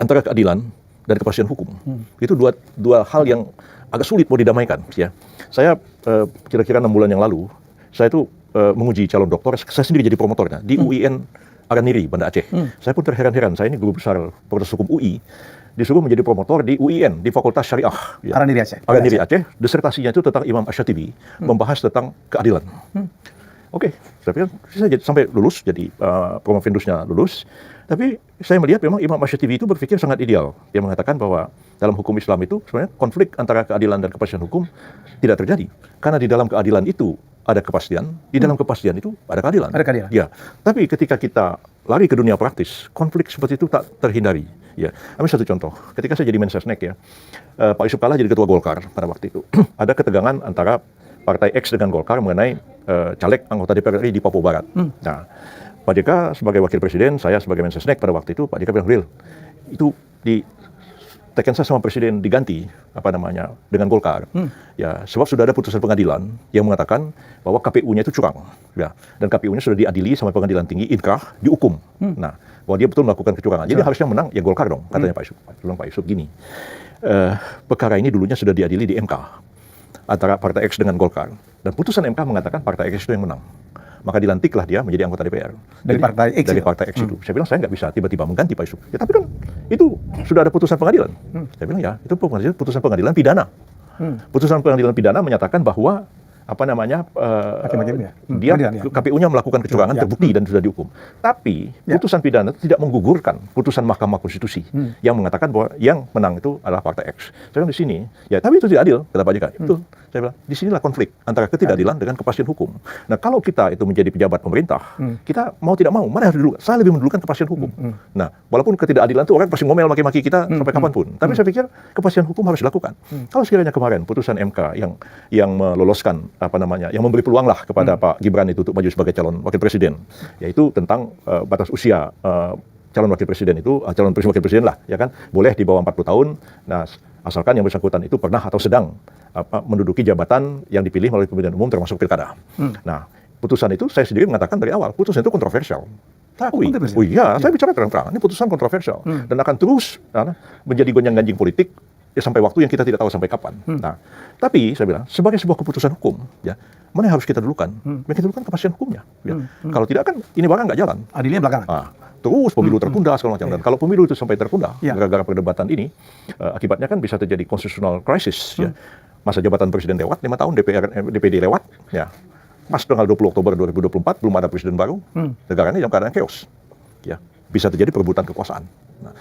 antara keadilan dan kepastian hukum. Itu dua hal yang agak sulit mau didamaikan. Ya. Saya kira-kira 6 bulan yang lalu, saya itu menguji calon doktor, saya sendiri jadi promotornya di UIN Araniri, Banda Aceh. Saya pun terheran-heran, saya ini guru besar Fakultas Hukum UI, disuruh menjadi promotor di UIN, di Fakultas Syariah. Ya. Araniri Aceh. Araniri Aceh, disertasinya itu tentang Imam Ash-Shatibi, membahas tentang keadilan. Oke, saya jadi sampai lulus, jadi promovendusnya lulus. Tapi saya melihat memang Imam Ash-Shatibi itu berpikir sangat ideal. Dia mengatakan bahwa dalam hukum Islam itu sebenarnya konflik antara keadilan dan kepastian hukum tidak terjadi. Karena di dalam keadilan itu ada kepastian, di dalam kepastian itu ada keadilan. Ada keadilan. Ya, tapi ketika kita lari ke dunia praktis, konflik seperti itu tak terhindari. Ya, ambil satu contoh. Ketika saya jadi Mensesnek ya, Pak Yusuf Kalla jadi ketua Golkar pada waktu itu. Ada ketegangan antara Partai X dengan Golkar mengenai caleg anggota DPR RI di Papua Barat. Nah, Pak JK sebagai wakil presiden, saya sebagai Mensesnek pada waktu itu, Pak JK bilang, "Real, itu di Tekensas sama presiden diganti dengan Golkar. Ya, sebab sudah ada putusan pengadilan yang mengatakan bahwa KPU-nya itu curang. Ya, dan KPU-nya sudah diadili sama pengadilan tinggi inkrah, dihukum. Nah, bahwa dia betul melakukan kecurangan. Jadi harusnya menang ya Golkar dong, katanya Pak Yusuf. Pak Yusuf gini, perkara ini dulunya sudah diadili di MK antara Partai X dengan Golkar. Dan putusan MK mengatakan Partai X itu yang menang. Maka dilantiklah dia menjadi anggota DPR. Dari Partai X? Dari Partai X itu. Saya bilang, saya nggak bisa tiba-tiba mengganti Pak Yusuf. Ya, tapi kan itu sudah ada putusan pengadilan. Saya bilang, ya, itu putusan pengadilan pidana. Putusan pengadilan pidana menyatakan bahwa KPU-nya melakukan kecurangan terbukti dan sudah dihukum. Tapi putusan pidana tidak menggugurkan putusan Mahkamah Konstitusi yang mengatakan bahwa yang menang itu adalah Partai X. Saya bilang di sini, ya tapi itu tidak adil, kata Pak JK. Betul. Saya bilang, di sinilah konflik antara ketidakadilan dengan kepastian hukum. Nah, kalau kita itu menjadi pejabat pemerintah, kita mau tidak mau, mana yang harus didulukan? Saya lebih mendulukan kepastian hukum. Nah, walaupun ketidakadilan itu orang pasti ngomel maki-maki kita sampai kapanpun. Tapi saya pikir kepastian hukum harus dilakukan. Kalau sekiranya kemarin putusan MK yang meloloskan yang memberi peluang lah kepada Pak Gibran itu untuk maju sebagai calon wakil presiden, yaitu tentang batas usia calon wakil presiden itu, calon wakil presiden lah, ya kan, boleh di bawah 40 tahun. Nah, asalkan yang bersangkutan itu pernah atau sedang menduduki jabatan yang dipilih melalui pemilihan umum termasuk pilkada. Nah, putusan itu saya sendiri mengatakan dari awal, putusan itu kontroversial. Tapi, saya bicara terang-terang, ini putusan kontroversial dan akan terus menjadi gonjang-ganjing politik ya sampai waktu yang kita tidak tahu sampai kapan. Nah, tapi saya bilang sebagai sebuah keputusan hukum, ya mana yang harus kita dulukan? Yang kita dulukan kepastian hukumnya. Ya. Kalau tidak kan ini barang nggak jalan. Adilnya belakangan. Terus pemilu tertunda segala macam. Dan kalau pemilu itu sampai tertunda gara-gara perdebatan ini, akibatnya kan bisa terjadi constitutional crisis. Ya. Masa jabatan presiden lewat 5 tahun, DPD lewat, ya. Pas tanggal 20 Oktober 2024 belum ada presiden baru, negara ini dalam keadaan chaos. Ya, bisa terjadi perebutan kekuasaan. Nah,